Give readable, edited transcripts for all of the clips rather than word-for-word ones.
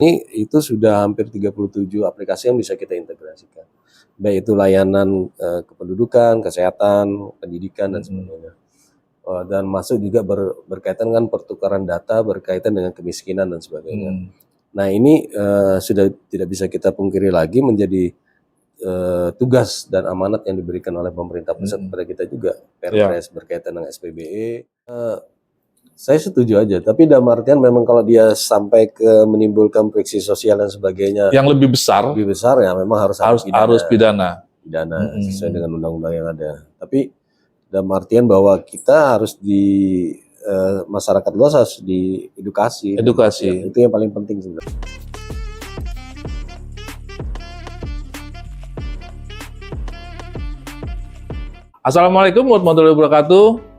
Ini itu sudah hampir 37 aplikasi yang bisa kita integrasikan. Baik itu layanan kependudukan, kesehatan, pendidikan dan sebagainya. Dan masuk juga berkaitan dengan pertukaran data berkaitan dengan kemiskinan dan sebagainya. Nah ini sudah tidak bisa kita pungkiri lagi menjadi tugas dan amanat yang diberikan oleh pemerintah pusat kepada kita juga, Perpres berkaitan dengan SPBE. Saya setuju aja, tapi dalam artian memang kalau dia sampai ke menimbulkan friksi sosial dan sebagainya yang lebih besar ya memang harus pidana sesuai dengan undang-undang yang ada. Tapi dalam artian bahwa kita harus masyarakat luas harus diedukasi. Ya, itu yang paling penting sebenarnya. Assalamualaikum warahmatullahi wabarakatuh.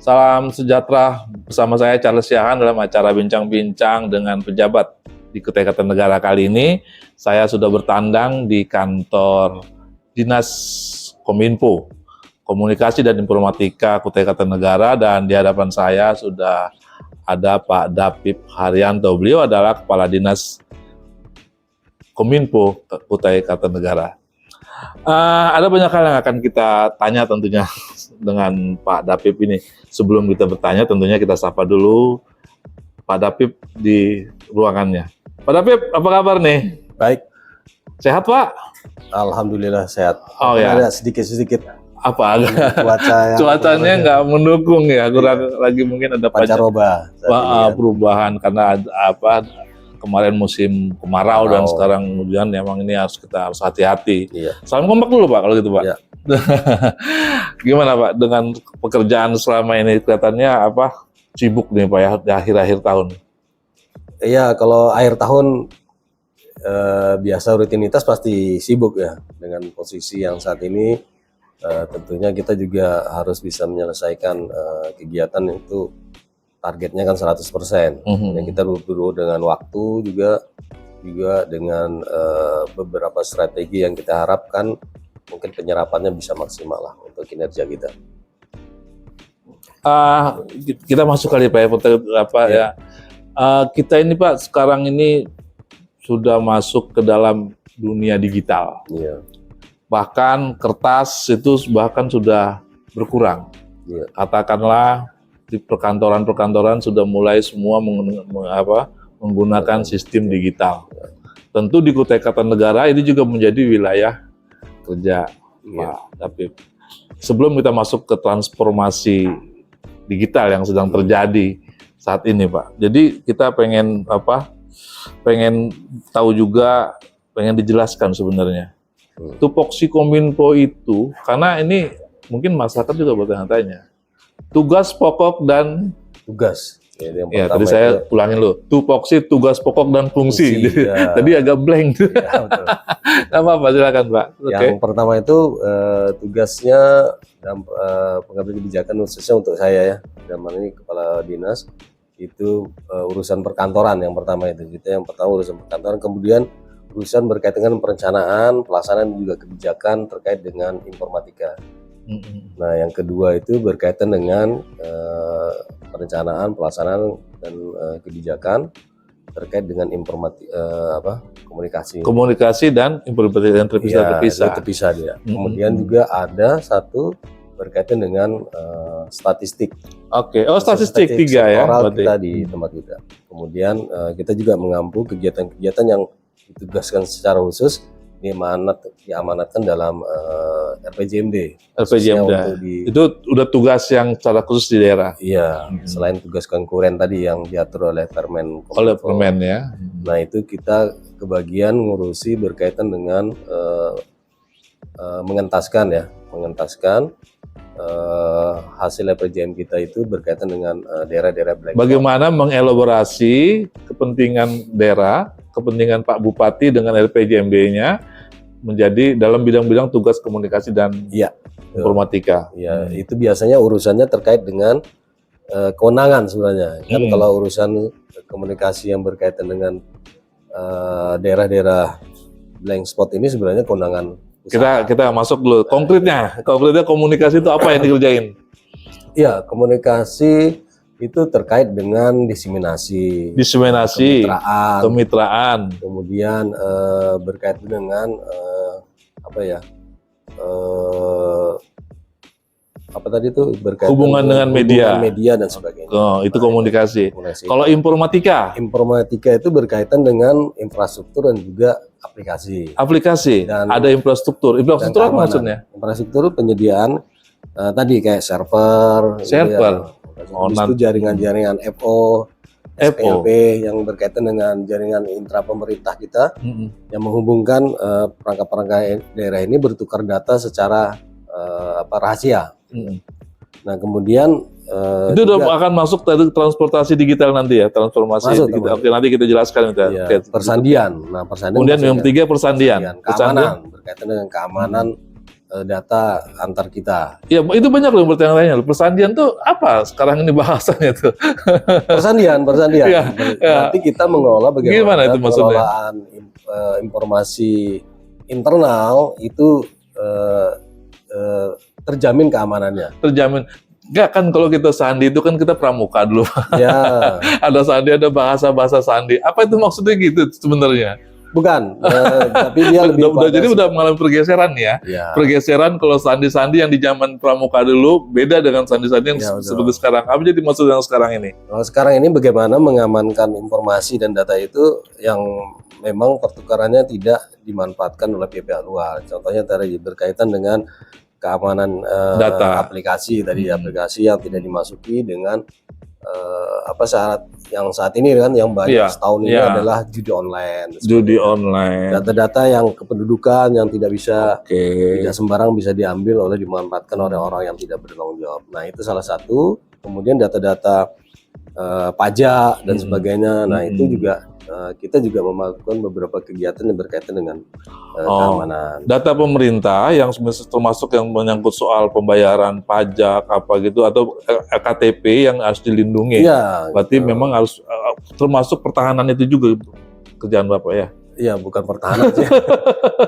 Salam sejahtera, bersama saya Charles Siahaan dalam acara bincang-bincang dengan pejabat di Kutai Kartanegara. Kali ini saya sudah bertandang di kantor Dinas Kominfo Komunikasi dan Informatika Kutai Kartanegara, dan di hadapan saya sudah ada Pak Dapip Haryanto. Beliau adalah Kepala Dinas Kominfo Kutai Kartanegara. Ada banyak hal yang akan kita tanya tentunya dengan Pak Dapip ini. Sebelum kita bertanya, tentunya kita sapa dulu Pak Dapip di ruangannya. Pak Dapip, apa kabar nih? Baik. Sehat, Pak? Alhamdulillah sehat. Oh ya. Ada sedikit-sedikit. Apa? Cuacanya nggak mendukung ya. Kurang lagi mungkin ada pancaroba. Perubahan karena kemarin musim kemarau dan sekarang hujan. Memang ini harus hati-hati. Iya. Salam kompak dulu Pak kalau gitu Pak. Iya. Gimana Pak dengan pekerjaan selama ini, kelihatannya sibuk nih Pak ya di akhir-akhir tahun? Iya, kalau akhir tahun biasa rutinitas pasti sibuk ya. Dengan posisi yang saat ini tentunya kita juga harus bisa menyelesaikan kegiatan itu targetnya kan 100%. Dan kita buru-buru dengan waktu juga dengan beberapa strategi yang kita harapkan mungkin penyerapannya bisa maksimal lah untuk kinerja kita. Kita masuk kali Pak ya. Kita ini Pak sekarang ini sudah masuk ke dalam dunia digital. Iya. Bahkan kertas itu sudah berkurang. Iya. Katakanlah di perkantoran sudah mulai semua menggunakan sistem digital. Tentu di Kutai Kartanegara ini juga menjadi wilayah kerja Pak Dapip. Sebelum kita masuk ke transformasi digital yang sedang terjadi saat ini Pak. Jadi kita pengen tahu juga, pengen dijelaskan sebenarnya. Tupoksi Kominfo itu, karena ini mungkin masyarakat juga bertanya-tanya. Tugas pokok dan tugas. Ya, tadi saya ulangin loh. Tupoksi tugas pokok dan fungsi. Ya. Tadi agak blank. Ya, betul. Apa silakan Pak. Yang pertama itu tugasnya dalam pengambil kebijakan khususnya untuk saya ya, dalam ini kepala dinas itu urusan perkantoran yang pertama itu. Yang pertama urusan perkantoran, kemudian urusan berkaitan dengan perencanaan, pelaksanaan juga kebijakan terkait dengan informatika. Nah, yang kedua itu berkaitan dengan perencanaan, pelaksanaan dan kebijakan terkait dengan komunikasi dan informatika yang terpisah dia. Kemudian juga ada satu berkaitan dengan statistik. Oke. Statistik 3 ya. Kita di tempat kita. Kemudian kita juga mengampu kegiatan-kegiatan yang ditugaskan secara khusus diamanatkan dalam RPJMD. Itu udah tugas yang secara khusus di daerah. Iya, selain tugas konkuren tadi yang diatur oleh Permen. Oleh Permen ya. Nah itu kita kebagian ngurusi berkaitan dengan mengentaskan hasil RPJM kita itu berkaitan dengan daerah-daerah blank. Bagaimana mengelaborasi kepentingan daerah, kepentingan Pak Bupati dengan RPJMD-nya menjadi dalam bidang-bidang tugas komunikasi dan informatika. Ya, itu biasanya urusannya terkait dengan kewenangan sebenarnya. Kan kalau urusan komunikasi yang berkaitan dengan daerah-daerah blank spot ini sebenarnya kewenangan usaha. Kita masuk dulu. Konkretnya komunikasi itu apa yang dikerjain? Iya, komunikasi itu terkait dengan diseminasi, Diseminasi, kemitraan. kemudian berkaitan dengan apa ya? Apa tadi itu berkaitan Hubungan dengan media. dan sebagainya. Oh, itu komunikasi. Komunikasi. Kalau informatika Informatika itu berkaitan dengan infrastruktur dan juga aplikasi. dan ada infrastruktur. Infrastruktur dan apa keamanan. maksudnya? Infrastruktur penyediaan tadi kayak server, Server. Habis itu jaringan-jaringan FO, SPLP yang berkaitan dengan jaringan intra pemerintah kita yang menghubungkan perangkat-perangkat daerah ini bertukar data secara rahasia. Nah kemudian itu udah akan masuk tadi transportasi digital nanti ya, transformasi Masuk, digital. Oke, nanti kita jelaskan itu. ya, Oke. persandian. Nah persandian. Kemudian yang ketiga persandian. Keamanan berkaitan dengan keamanan data antar kita. Ya itu banyak loh pertanyaan-pertanyaan. Persandian tuh apa sekarang ini bahasanya tuh? Persandian. Ya, Berarti kita mengelola Gimana bagaimana itu maksudnya? pengelolaan informasi internal itu terjamin keamanannya. Terjamin. Enggak kan kalau kita sandi itu kan kita pramuka dulu. Ya, Ada sandi, ada bahasa sandi. Apa itu maksudnya gitu sebenarnya? bukan. Tapi dia lebih Jadi udah mengalami pergeseran ya. Ya, Pergeseran kalau sandi-sandi yang di zaman pramuka dulu beda dengan sandi-sandi yang Ya, betul. seperti sekarang. Apa jadi maksud yang sekarang ini? kalau sekarang ini bagaimana mengamankan informasi dan data itu yang memang pertukarannya tidak dimanfaatkan oleh pihak luar. Contohnya tadi berkaitan dengan keamanan Data. aplikasi tadi, aplikasi yang tidak dimasuki dengan saat ini kan yang banyak Iya, setahun ini iya. adalah judi online. Judi online. Data-data yang kependudukan yang tidak bisa Oke. tidak sembarang bisa diambil oleh dimanfaatkan oleh orang yang tidak bertanggung jawab. Nah itu salah satu. Kemudian data-data pajak dan sebagainya. Nah itu juga kita juga melakukan beberapa kegiatan yang berkaitan dengan keamanan. Data pemerintah yang termasuk yang menyangkut soal pembayaran pajak apa gitu atau KTP yang harus dilindungi. Iya. Berarti memang harus termasuk pertahanan itu juga kerjaan Bapak ya. Iya, bukan pertahanan sih.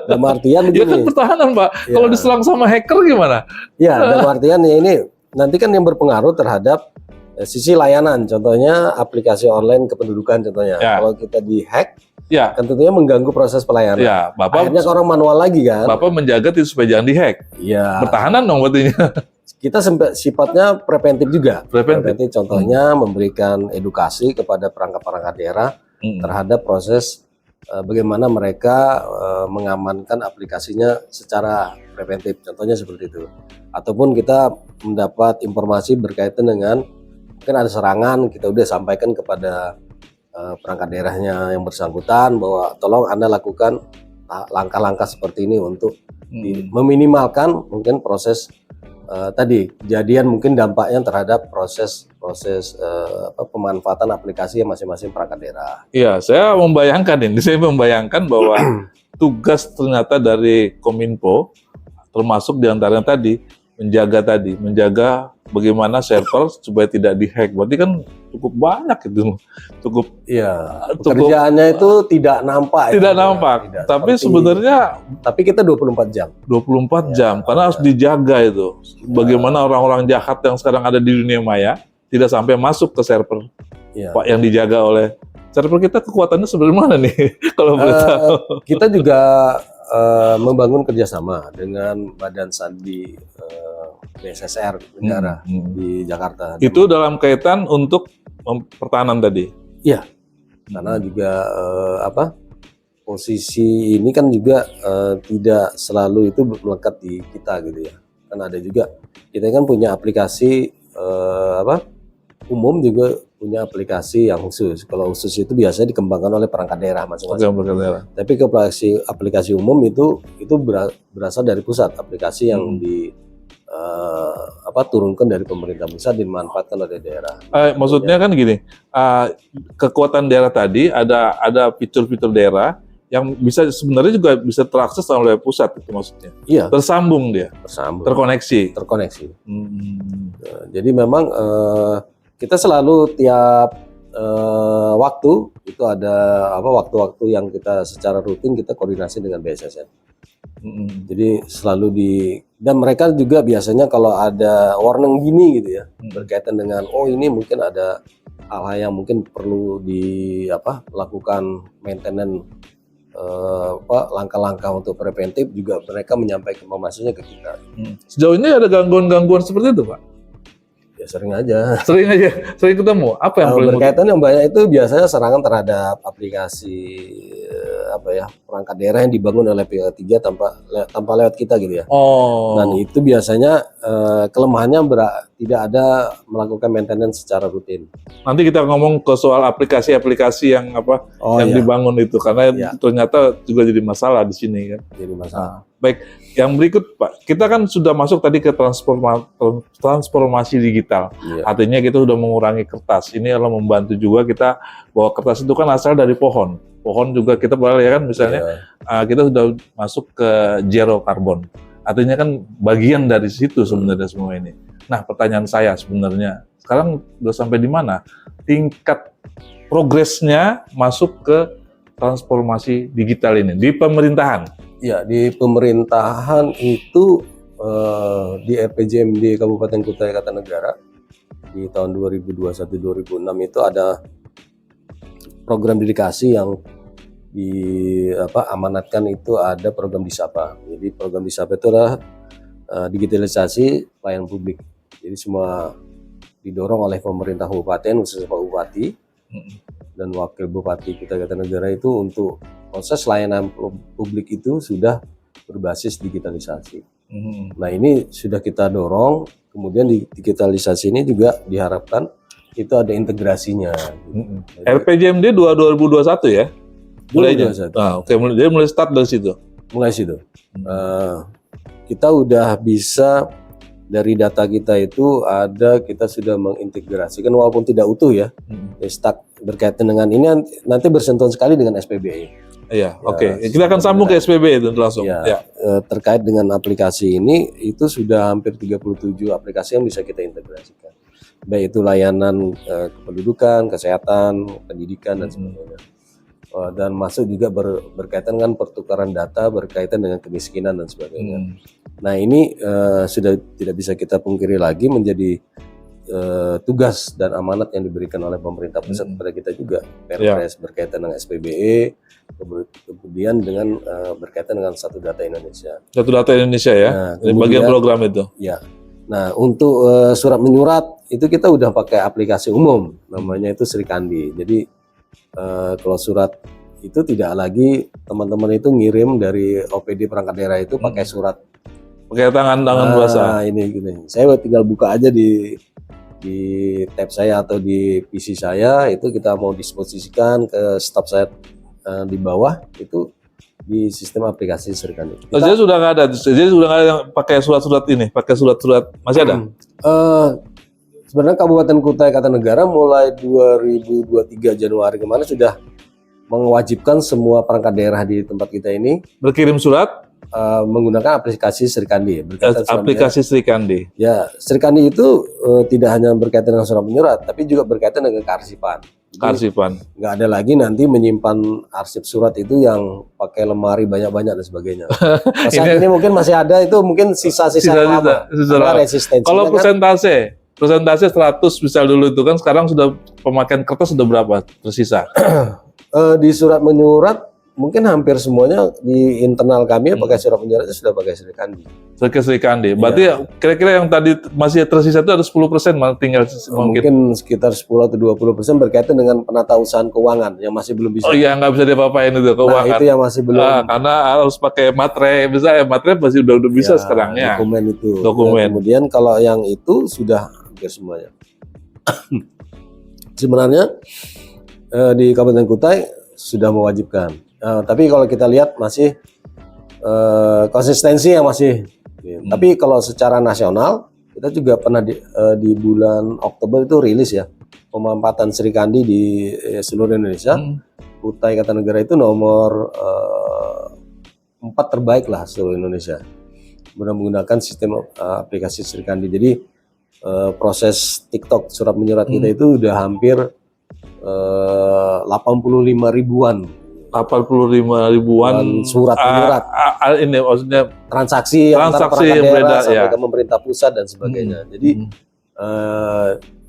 Dalam artian Ya kan begini. pertahanan Pak. Ya. Kalau diserang sama hacker gimana? Ya, dalam artian ya ini nanti kan yang berpengaruh terhadap sisi layanan. Contohnya aplikasi online kependudukan contohnya. Ya. Kalau kita di-hack, Ya, kan tentunya mengganggu proses pelayanan. ya Bapak Akhirnya orang manual lagi kan. Bapak menjaga itu supaya jangan dihack. Iya. Pertahanan dong berarti. Kita sifatnya preventif juga. Preventif. Contohnya memberikan edukasi kepada perangkat-perangkat daerah terhadap proses bagaimana mereka mengamankan aplikasinya secara preventif. Contohnya seperti itu. Ataupun kita mendapat informasi berkaitan dengan mungkin ada serangan, kita udah sampaikan kepada perangkat daerahnya yang bersangkutan bahwa tolong Anda lakukan langkah-langkah seperti ini untuk meminimalkan mungkin proses tadi kejadian mungkin dampaknya terhadap proses pemanfaatan aplikasi yang masing-masing perangkat daerah. Iya, saya membayangkan bahwa tugas ternyata dari Kominfo termasuk diantaranya menjaga bagaimana server supaya tidak dihack. Berarti kan cukup banyak itu, Iya. Pekerjaannya itu tidak nampak. Tidak nampak. Tapi sebenarnya kita 24 jam. 24 jam karena harus dijaga itu. Bagaimana orang-orang jahat yang sekarang ada di dunia maya tidak sampai masuk ke server Pak yang dijaga oleh server kita. Kekuatannya sebenarnya mana nih kalau boleh tahu? Kita juga membangun kerjasama dengan Badan Sandi BSSR negara di Jakarta. Itu dalam kaitan untuk pertahanan tadi. Iya, karena juga posisi ini kan juga tidak selalu itu melekat di kita gitu ya. Kan ada juga kita kan punya aplikasi umum juga punya aplikasi yang khusus. Kalau khusus itu biasanya dikembangkan oleh perangkat daerah masing-masing. Tapi ke aplikasi umum itu berasal dari pusat, aplikasi yang turunkan dari pemerintah pusat dimanfaatkan oleh daerah. Maksudnya kan gini, kekuatan daerah tadi ada fitur-fitur daerah yang sebenarnya juga bisa terakses oleh pusat itu maksudnya. Iya. Tersambung dia. Terkoneksi. Jadi memang kita selalu tiap waktu itu ada waktu-waktu yang kita secara rutin kita koordinasi dengan BSSN. Jadi selalu dan mereka juga biasanya kalau ada warning gini gitu ya, berkaitan dengan ini mungkin ada hal-hal yang mungkin perlu lakukan maintenance, langkah-langkah untuk preventif juga mereka menyampaikan informasinya ke kita. Sejauh ini ada gangguan-gangguan seperti itu, Pak? Ya sering aja. Sering ketemu. Apa yang paling berkaitan yang banyak itu biasanya serangan terhadap aplikasi perangkat daerah yang dibangun oleh pihak ketiga tanpa lewat kita gitu ya. Dan itu biasanya kelemahannya tidak ada melakukan maintenance secara rutin. Nanti kita ngomong ke soal aplikasi-aplikasi yang dibangun itu karena ternyata juga jadi masalah di sini kan. Jadi masalah. Baik, yang berikut Pak, kita kan sudah masuk tadi ke transformasi digital. Artinya kita sudah mengurangi kertas. Ini adalah membantu juga kita bahwa kertas itu kan asal dari pohon. Pohon juga kita boleh ya kan misalnya kita sudah masuk ke zero carbon. Artinya kan bagian dari situ sebenarnya semua ini. Nah, pertanyaan saya sebenarnya sekarang udah sampai di mana tingkat progresnya masuk ke transformasi digital ini di pemerintahan? Ya, di pemerintahan itu di RPJMD Kabupaten Kutai Kartanegara di tahun 2021-2006 itu ada program dedikasi yang amanatkan itu ada program Disapa. Jadi program Disapa itu adalah digitalisasi pelayanan publik. Jadi semua didorong oleh pemerintah kabupaten, khususnya Pak Bupati dan Wakil Bupati Kutai Kartanegara itu untuk proses layanan publik itu sudah berbasis digitalisasi. Nah ini sudah kita dorong, kemudian di digitalisasi ini juga diharapkan itu ada integrasinya. RPJMD 2021 ya? Mulainya. Jadi mulai start dari situ. Mulai situ. Kita udah bisa dari data kita itu kita sudah mengintegrasikan walaupun tidak utuh ya. Stuck berkaitan dengan ini nanti bersentuhan sekali dengan SPBE. Iya, oke. Kita akan sambung ke SPBE itu langsung. Terkait dengan aplikasi ini itu sudah hampir 37 aplikasi yang bisa kita integrasikan. Baik itu layanan kependudukan, kesehatan, pendidikan dan sebagainya. Dan masuk juga berkaitan dengan pertukaran data berkaitan dengan kemiskinan dan sebagainya. Nah ini sudah tidak bisa kita pungkiri lagi menjadi tugas dan amanat yang diberikan oleh pemerintah pusat kepada kita juga. Perpres berkaitan dengan SPBE, kemudian dengan berkaitan dengan Satu Data Indonesia. Satu Data Indonesia ya, nah, bagian program itu. Ya. Nah untuk surat menyurat itu kita udah pakai aplikasi umum, namanya itu Srikandi. Jadi kalau surat itu tidak lagi teman-teman itu ngirim dari OPD perangkat daerah itu pakai surat pakai tangan basah. Ini gini. Saya tinggal buka aja di tab saya atau di PC saya itu kita mau disposisikan ke staf saya di bawah itu di sistem aplikasi Srikandi. Jadi sudah nggak ada, jadi sudah nggak ada yang pakai surat-surat ini, pakai surat-surat masih ada? Sebenarnya Kabupaten Kutai Kartanegara mulai 2023 Januari kemarin sudah mewajibkan semua perangkat daerah di tempat kita ini berkirim surat menggunakan aplikasi Srikandi. Aplikasi Srikandi. Ya, Srikandi itu tidak hanya berkaitan dengan surat menyurat, tapi juga berkaitan dengan kearsipan. Kearsipan. Nggak ada lagi nanti menyimpan arsip surat itu yang pakai lemari banyak-banyak dan sebagainya. Saat ini mungkin masih ada itu mungkin sisa-sisa lama. Resistensi. Kalau persentase 100 misal dulu itu kan sekarang sudah pemakaian kertas sudah berapa tersisa? Di surat menyurat mungkin hampir semuanya di internal kami pakai surat menyurat sudah pakai Srikandi. Srikandi. Berarti kira-kira yang tadi masih tersisa itu ada 10% tinggal mungkin sekitar 10 atau 20% berkaitan dengan penata usahaan keuangan yang masih belum bisa. Oh iya, nggak bisa diapa-apain itu keuangan. Nah, itu yang masih belum. Karena harus pakai materai, misalnya materai masih udah bisa sekarang ya. Dokumen itu. Dokumen. Kemudian kalau yang itu sudah hampir semuanya. Sebenarnya di Kabupaten Kutai sudah mewajibkan. Tapi kalau kita lihat masih konsistensi yang masih. Tapi kalau secara nasional kita juga pernah di bulan Oktober itu rilis ya pemampatan Srikandi di seluruh Indonesia. Kutai Kartanegara itu nomor 4 terbaik lah seluruh Indonesia. Menggunakan sistem aplikasi Srikandi. Jadi proses TikTok surat menyurat kita itu udah hampir 85 ribuan 85 ribuan surat menyurat ini maksudnya transaksi antara transaksi perangkat yang daerah beredar, sampai ya. ke pemerintah pusat dan sebagainya. Jadi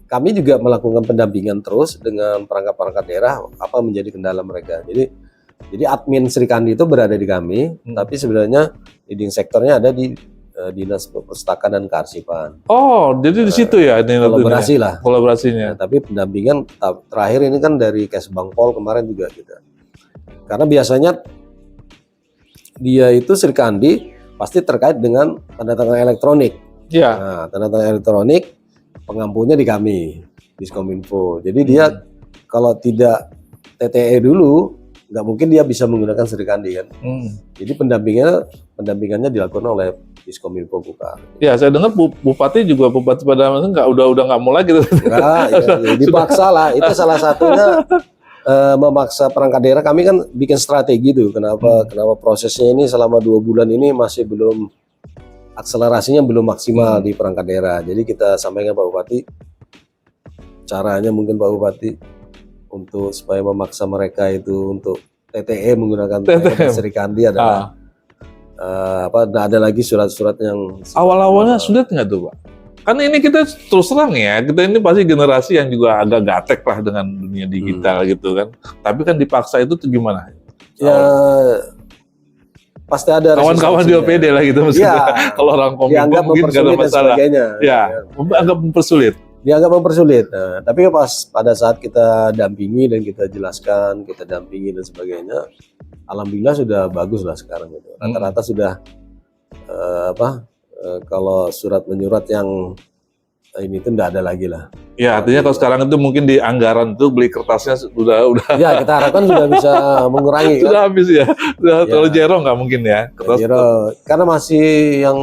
kami juga melakukan pendampingan terus dengan perangkat-perangkat daerah apa menjadi kendala mereka. Jadi admin Sri Kandi itu berada di kami, tapi sebenarnya leading sektornya ada di Dinas Perpustakaan dan Kearsipan. Oh, jadi di situ ya ini Kolaborasi lah. Kolaborasinya. Nah, tapi pendampingan terakhir ini kan dari Kesbangpol kemarin juga kita. Karena biasanya dia itu Sri Kandi pasti terkait dengan tanda tangan elektronik. Iya. Nah, tanda tangan elektronik pengampunya di kami, Diskominfo. Jadi dia kalau tidak TTE dulu, nggak mungkin dia bisa menggunakan Sri Kandi kan. Jadi pendampingannya dilakukan oleh Diskominfo bukan. Ya, saya dengar Bupati pada udah nggak mau lagi. Enggak, ya, dipaksa lah. Itu salah satunya memaksa perangkat daerah. Kami kan bikin strategi tuh. Kenapa prosesnya ini selama 2 bulan ini masih belum akselerasinya belum maksimal di perangkat daerah. Jadi kita sampaikan Pak Bupati, caranya mungkin Pak Bupati untuk supaya memaksa mereka itu untuk TTE menggunakan Sri Kandi adalah ada lagi surat-surat yang awal-awalnya sulit nggak tuh Pak? Karena ini kita terus terang ya, kita ini pasti generasi yang juga agak gatek lah dengan dunia digital gitu kan. Tapi kan dipaksa itu tuh gimana? Ya pasti ada kawan-kawan di OPD lah gitu maksudnya. Kalau orang Kominfo mungkin nggak ada masalah. Ya, anggap mempersulit. Dianggap mempersulit. Nah, tapi pada saat kita dampingi dan kita jelaskan, kita dampingi dan sebagainya, alhamdulillah sudah bagus lah sekarang itu. Rata-rata sudah kalau surat menyurat yang ini itu enggak ada lagi lah. Ya, artinya kalau sekarang itu mungkin di anggaran itu beli kertasnya udah. Ya, kita harapkan sudah bisa mengurangi. Sudah habis ya. Kalau Jero nggak mungkin ya. Jero, karena masih yang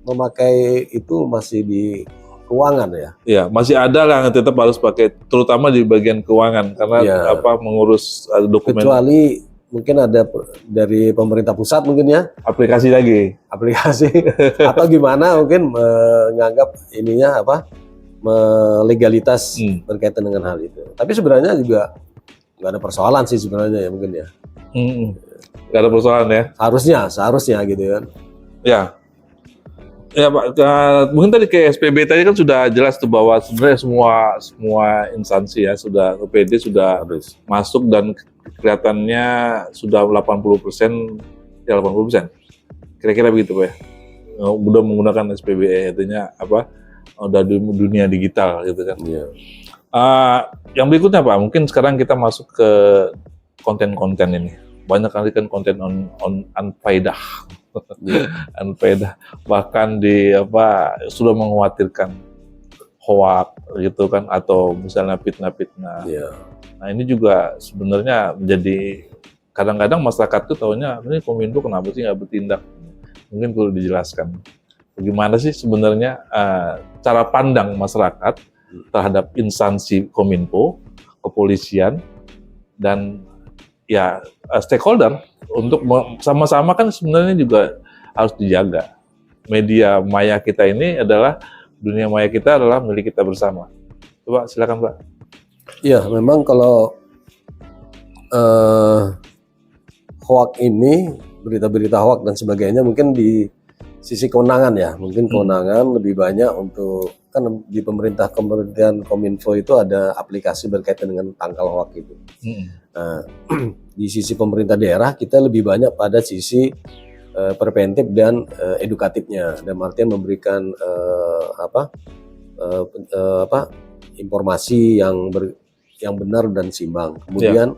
memakai itu masih di keuangan ya. Iya, masih ada lah yang tetap harus pakai, terutama di bagian keuangan karena mengurus dokumen. Kecuali mungkin ada dari pemerintah pusat mungkin ya. Aplikasi atau gimana mungkin menganggap ininya legalitas berkaitan dengan hal itu. Tapi sebenarnya juga nggak ada persoalan sih sebenarnya ya mungkin ya. Nggak ada persoalan ya. Seharusnya gitu kan. Ya. Ya Pak, mungkin tadi ke SPB tadi kan sudah jelas tuh bahwa sebenarnya semua instansi ya sudah OPD sudah masuk dan kelihatannya sudah 80%, ya 80%. Kira-kira begitu Pak ya. Udah menggunakan SPB, artinya udah di dunia digital gitu kan. Iya. Yang berikutnya Pak, mungkin sekarang kita masuk ke konten-konten ini. Banyak kali kan konten unfaedah. Unfaedah, bahkan sudah mengkhawatirkan hoax gitu kan, atau misalnya fitnah-fitnah. Nah ini juga sebenarnya menjadi kadang-kadang masyarakat tuh taunya ini Kominfo kenapa sih nggak bertindak? Mungkin perlu dijelaskan bagaimana sih sebenarnya cara pandang masyarakat terhadap instansi Kominfo, kepolisian, dan ya stakeholder untuk sama-sama kan sebenarnya juga harus dijaga. Media maya kita ini dunia maya kita adalah milik kita bersama. Coba silakan Pak. Iya, memang kalau hoax ini, berita-berita hoax dan sebagainya mungkin di sisi kewenangan ya, mungkin kewenangan lebih banyak untuk kan di Kementerian Kominfo itu ada aplikasi berkaitan dengan tangkal hoax itu. Nah, di sisi pemerintah daerah kita lebih banyak pada sisi preventif dan edukatifnya, dalam artian memberikan informasi yang benar dan seimbang. Kemudian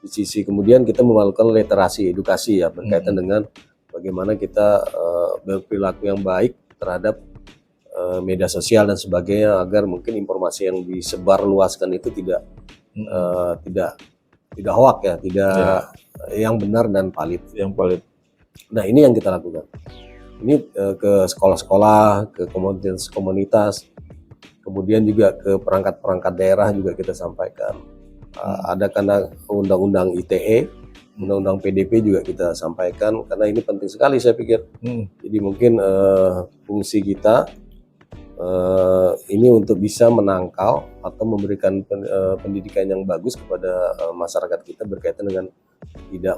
di sisi kita melakukan literasi edukasi ya berkaitan dengan bagaimana kita berperilaku yang baik terhadap media sosial dan sebagainya, agar mungkin informasi yang disebarluaskan itu tidak hoax ya, yang benar dan valid. Nah ini yang kita lakukan. Ini ke sekolah-sekolah, ke komunitas, kemudian juga ke perangkat-perangkat daerah juga kita sampaikan. Ada karena undang-undang ITE, undang-undang PDP juga kita sampaikan, karena ini penting sekali saya pikir. Jadi mungkin fungsi kita ini untuk bisa menangkal atau memberikan pendidikan yang bagus kepada masyarakat kita berkaitan dengan tidak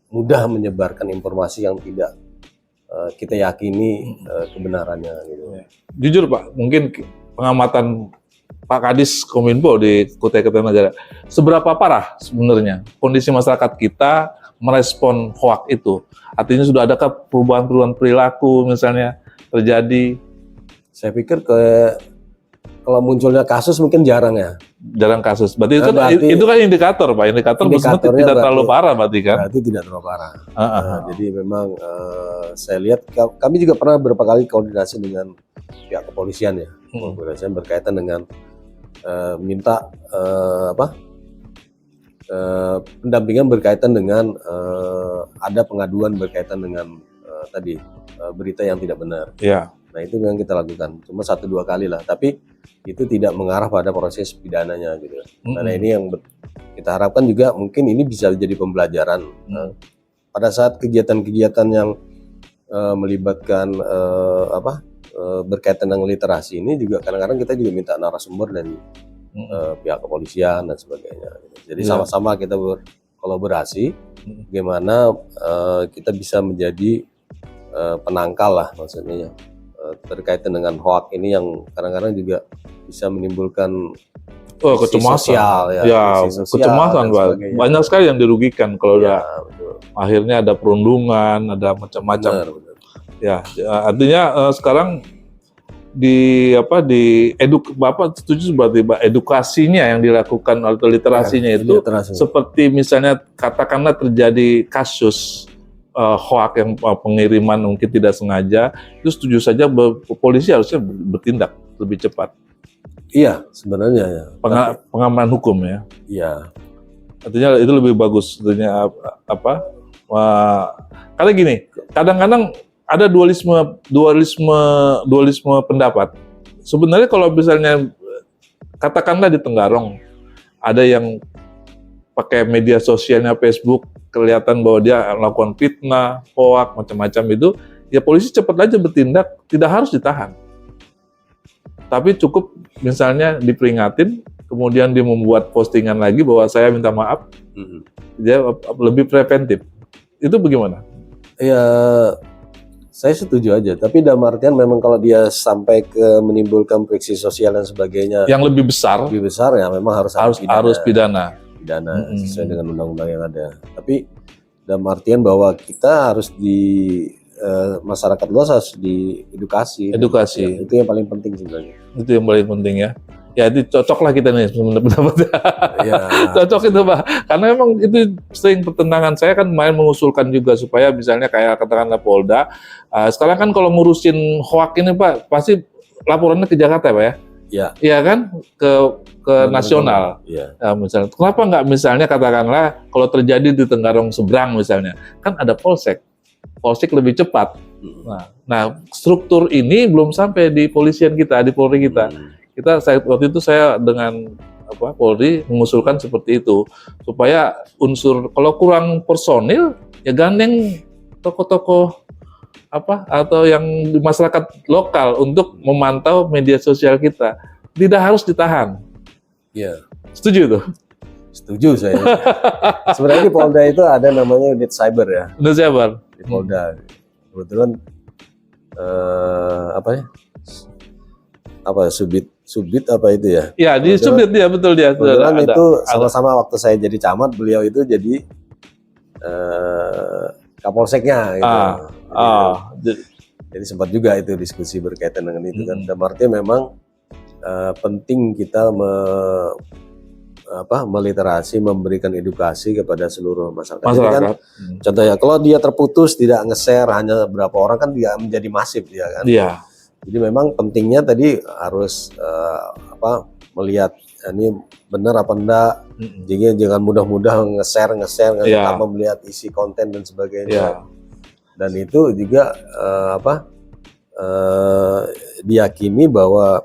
mudah menyebarkan informasi yang tidak kita yakini kebenarannya gitu. Jujur Pak, mungkin pengamatan Pak Kadis Kominfo di Kutai Kartanegara, seberapa parah sebenarnya kondisi masyarakat kita merespon hoak itu? Artinya sudah adakah perubahan-perubahan perilaku misalnya terjadi? Saya pikir kalau munculnya kasus mungkin jarang ya. Jarang kasus. Berarti itu kan indikator Pak. Indikator Indikatornya tidak terlalu parah berarti kan? Berarti tidak terlalu parah. Jadi memang saya lihat kami juga pernah beberapa kali koordinasi dengan pihak kepolisian ya. Kepolisian berkaitan dengan minta pendampingan berkaitan dengan ada pengaduan berkaitan dengan tadi berita yang tidak benar. Iya. Nah itu memang kita lakukan, cuma 1-2 kali lah. Tapi itu tidak mengarah pada proses pidananya gitu. Karena ini yang kita harapkan juga mungkin ini bisa jadi pembelajaran pada saat kegiatan-kegiatan yang melibatkan berkaitan dengan literasi ini juga kadang-kadang kita juga minta narasumber dari pihak kepolisian dan sebagainya. Jadi sama-sama kita berkolaborasi, bagaimana kita bisa menjadi penangkal lah maksudnya berkaitan dengan hoak ini yang kadang-kadang juga bisa menimbulkan kecemasan sosial, kecemasan Pak. Banyak sekali yang dirugikan kalau akhirnya ada perundungan, ada macam-macam. Benar. Ya, artinya sekarang Bapak setuju berarti Pak, edukasinya yang dilakukan atau literasinya itu seperti misalnya katakanlah terjadi kasus hoak yang pengiriman mungkin tidak sengaja, itu setuju saja polisi harusnya bertindak lebih cepat. Iya, sebenarnya ya. Pengamanan hukum ya. Iya. Artinya itu lebih bagus. Artinya karena gini, kadang-kadang ada dualisme pendapat. Sebenarnya kalau misalnya katakanlah di Tenggarong ada yang pakai media sosialnya Facebook, kelihatan bahwa dia melakukan fitnah, hoak, macam-macam itu, ya polisi cepat aja bertindak, tidak harus ditahan. Tapi cukup misalnya diperingatin, kemudian dia membuat postingan lagi bahwa saya minta maaf, dia lebih preventif. Itu bagaimana? Ya, saya setuju aja. Tapi dalam artian memang kalau dia sampai ke menimbulkan friksi sosial dan sebagainya, yang lebih besar ya memang harus pidana sesuai dengan undang-undang yang ada. Tapi dalam artian bahwa kita harus masyarakat luas harus diedukasi. Edukasi. Itu yang paling penting sebenarnya. Itu yang paling penting ya. Ya itu cocoklah kita nih pendapatnya. Ya. Cocok itu Pak. Karena memang itu sering pertentangan. Saya kan main mengusulkan juga supaya misalnya kayak katakanlah Polda. Sekarang kan kalau ngurusin hoak ini Pak, pasti laporannya ke Jakarta Pak ya. Ya. Iya kan ke nasional. Ya. Misalnya, kenapa nggak misalnya katakanlah kalau terjadi di Tenggarong seberang misalnya, kan ada polsek lebih cepat. Nah struktur ini belum sampai di polisian kita, di Polri kita. Waktu itu saya dengan Polri mengusulkan seperti itu supaya unsur kalau kurang personil ya gandeng tokoh-tokoh atau yang di masyarakat lokal untuk memantau media sosial kita, tidak harus ditahan. Iya. Setuju tuh? Setuju saya. Sebenarnya di Polda itu ada namanya unit cyber ya. Unit cyber di Polda. Kebetulan subdit apa itu ya? Iya, di subdit dia betul dia. Kebetulan itu sama-sama waktu saya jadi camat, beliau itu jadi kapolseknya gitu. Jadi sempat juga itu diskusi berkaitan dengan itu kan. Dan artinya memang penting kita meliterasi, memberikan edukasi kepada seluruh masyarakat. Jadi kan, contohnya kalau dia terputus tidak nge-share hanya berapa orang kan dia menjadi masif dia kan. Iya. Jadi memang pentingnya tadi harus melihat ini benar apa enggak. Jadi jangan mudah-mudah nge-share tanpa melihat isi konten dan sebagainya. Dan itu juga diyakini bahwa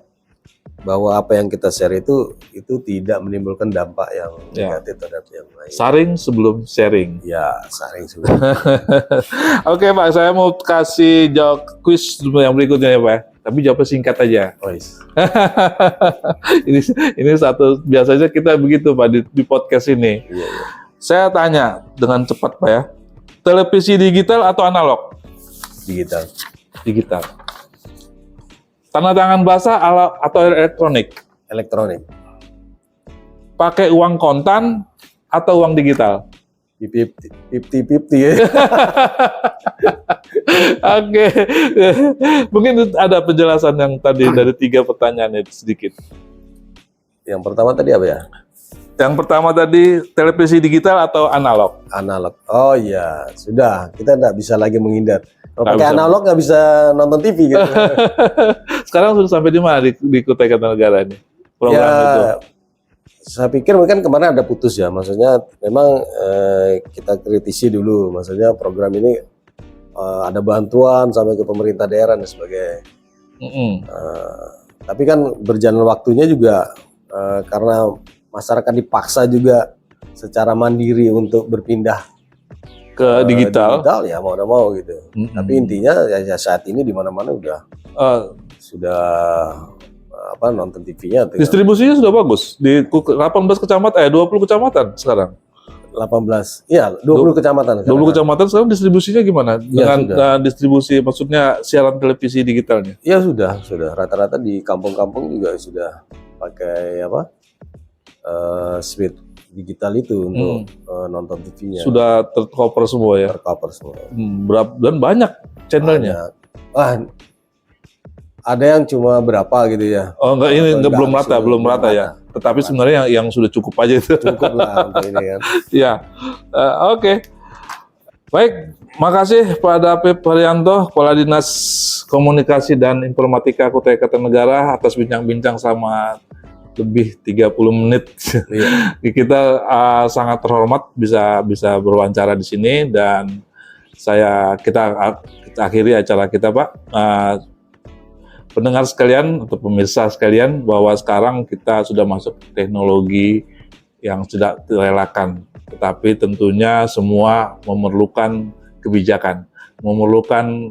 apa yang kita share itu tidak menimbulkan dampak yang negatif terhadap yang lain. Saring sebelum sharing. Ya, saring sebelum. Oke Pak, saya mau kasih jawab quiz yang berikutnya ya Pak. tapi jawabnya singkat aja. Wais. ini satu, biasanya kita begitu Pak di podcast ini. Iya, iya. Saya tanya dengan cepat Pak ya, televisi digital atau analog? Digital. Digital. Tanda tangan basah atau elektronik? Elektronik. Pakai uang kontan atau uang digital? 50-50 ya. Oke, mungkin ada penjelasan yang tadi dari 3 pertanyaan itu sedikit. Yang pertama tadi apa ya? Yang pertama tadi televisi digital atau analog? Analog. Oh iya, sudah. Kita nggak bisa lagi menghindar. Kalau Nggak pakai bisa. analog nggak bisa nonton TV gitu. Sekarang sudah sampai di mana di Kutai Kartanegara ini? Program itu. Saya pikir mungkin kemarin ada putus ya. Maksudnya memang kita kritisi dulu. Maksudnya program ini ada bantuan sampai ke pemerintah daerah dan sebagainya. Tapi kan berjalan waktunya juga karena masyarakat dipaksa juga secara mandiri untuk berpindah Ke digital. digital ya mau mau gitu. Tapi intinya ya saat ini di mana-mana sudah nonton TV-nya. Distribusinya sudah bagus di 18 kecamatan, 20 kecamatan sekarang. 18, ya 20 kecamatan. 20 kecamatan sekarang distribusinya gimana? Ya, Dengan distribusi, maksudnya siaran televisi digitalnya? Ya sudah. Rata-rata di kampung-kampung juga sudah pakai speed digital itu untuk nonton TV-nya. Sudah tercover semua ya? Tercover semua. Dan banyak channelnya. Ada yang cuma berapa gitu ya. Oh enggak, ini enggak, belum rata ya. Tetapi Belum sebenarnya yang sudah cukup aja itu. Cukup lah untuk ini kan. Ya, oke. Baik, makasih Pak David Haryanto, Kepala Dinas Komunikasi dan Informatika Kutai Kartanegara atas bincang-bincang selama lebih 30 menit. Iya. Kita sangat terhormat bisa berwawancara di sini dan kita akhiri acara kita Pak. Pendengar sekalian atau pemirsa sekalian, bahwa sekarang kita sudah masuk teknologi yang sudah direlakan, tetapi tentunya semua memerlukan kebijakan, memerlukan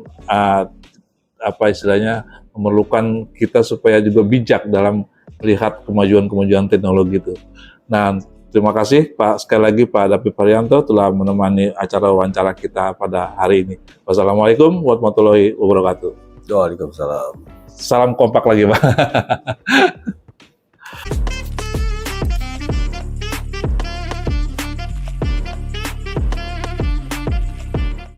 memerlukan kita supaya juga bijak dalam melihat kemajuan teknologi itu. Nah, terima kasih Pak, sekali lagi Pak David Haryanto telah menemani acara wawancara kita pada hari ini. Wassalamualaikum warahmatullahi wabarakatuh. Waalaikumsalam. Salam kompak lagi Pak.